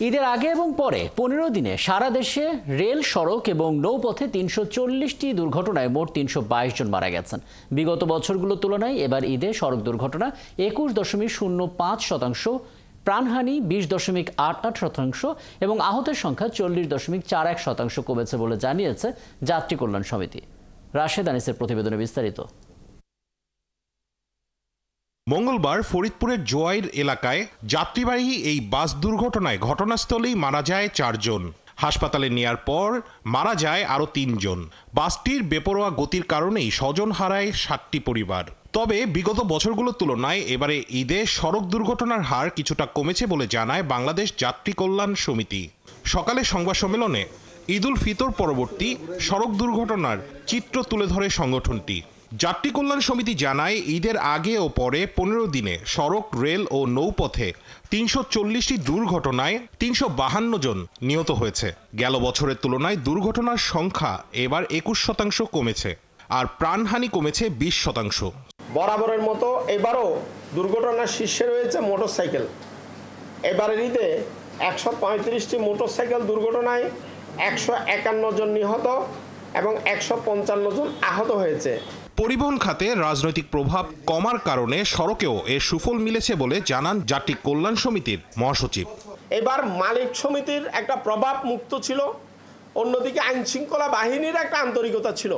ঈদের আগে এবং পরে 15 দিনে সারা দেশে রেল, সড়ক এবং নৌপথে 340টি দুর্ঘটনায় মোট 322 জন মারা গেছেন। বিগত বছরগুলোর তুলনায় এবার ঈদে সড়ক দুর্ঘটনা 21.05%, প্রাণহানি 20.88% এবং আহতের সংখ্যা 40.41% কমেছে বলে জানিয়েছে যাত্রী কল্যাণ সমিতি। রাশেদ আনিসের প্রতিবেদনে বিস্তারিত। মঙ্গলবার ফরিদপুরের জোয়াইর এলাকায় যাত্রীবাহী এই বাস দুর্ঘটনায় ঘটনাস্থলেই মারা যায় 4 জন। হাসপাতালে নেয়ার পর মারা যায় আরও 3 জন। বাসটির বেপরোয়া গতির কারণেই স্বজন হারায় 7টি পরিবার। তবে বিগত বছরগুলোর তুলনায় এবারে ঈদে সড়ক দুর্ঘটনার হার কিছুটা কমেছে বলে জানায় বাংলাদেশ যাত্রী কল্যাণ সমিতি। সকালে সংবাদ সম্মেলনে ঈদ উল ফিতর পরবর্তী সড়ক দুর্ঘটনার চিত্র তুলে ধরে সংগঠনটি। যাত্রী কল্যাণ সমিতি জানায়, ঈদের আগে ও পরে 15 দিনে সড়ক, রেল ও নৌপথে 340টি দুর্ঘটনায় 352 জন নিহত হয়েছে। গেল বছরের তুলনায় দুর্ঘটনার সংখ্যা এবার 21% কমেছে, আর প্রাণহানি কমেছে 20%। বরাবরের মতো এবারও দুর্ঘটনার শীর্ষে রয়েছে মোটরসাইকেল। এবারের ঈদে 135টি মোটরসাইকেল দুর্ঘটনায় 151 জন নিহত এবং 155 জন আহত হয়েছে। পরিবহন খাতে রাজনৈতিক প্রভাব কমার কারণে সড়কেও এর সুফল মিলেছে বলে জানান যাত্রী কল্যাণ সমিতির মহাসচিব। এবার মালিক সমিতির একটা প্রভাব মুক্ত ছিল, অন্যদিকে আইন শৃঙ্খলা বাহিনীর একটা আন্তরিকতা ছিল।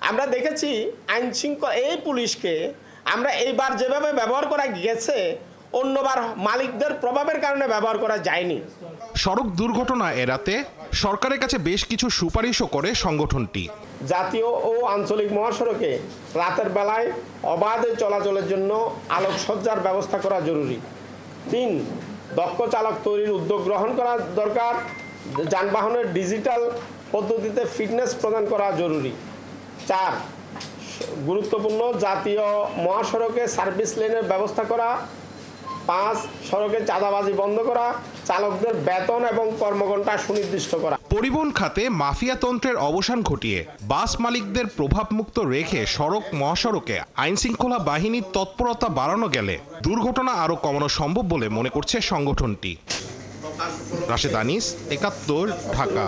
আমরা দেখেছি আইন শৃঙ্খলা এই পুলিশকে আমরা এইবার যেভাবে ব্যবহার করা গেছে, অন্যবার মালিকদের প্রভাবের কারণে ব্যবহার করা যায়নি। সড়ক দুর্ঘটনা এড়াতে সরকারের কাছে বেশ কিছু সুপারিশও করে সংগঠনটি। জাতীয় ও আঞ্চলিক মহাসড়কে রাতের বেলায় অবাধে চলাচলের জন্য আলোকসজ্জার ব্যবস্থা করা জরুরি। 3, দক্ষ চালক তৈরির উদ্যোগ গ্রহণ করা দরকার। যানবাহনের ডিজিটাল পদ্ধতিতে ফিটনেস প্রদান করা জরুরি। 4, গুরুত্বপূর্ণ জাতীয় মহাসড়কে সার্ভিস লেনের ব্যবস্থা করা। 5, সড়কে চাঁদাবাজি বন্ধ করা, চালকদের বেতন এবং কর্মঘণ্টা সুনির্দিষ্ট করা। পরিবহন খাতে মাফিয়া তন্ত্রের অবসান ঘটিয়ে বাস মালিকদের প্রভাবমুক্ত রেখে সড়ক, মহাসড়কে আইন শৃঙ্খলা বাহিনীর তৎপরতা বাড়ানো গেলে দুর্ঘটনা আরও কমানো সম্ভব বলে মনে করছে সংগঠনটি। রাশেদ আনিস, 71, ঢাকা।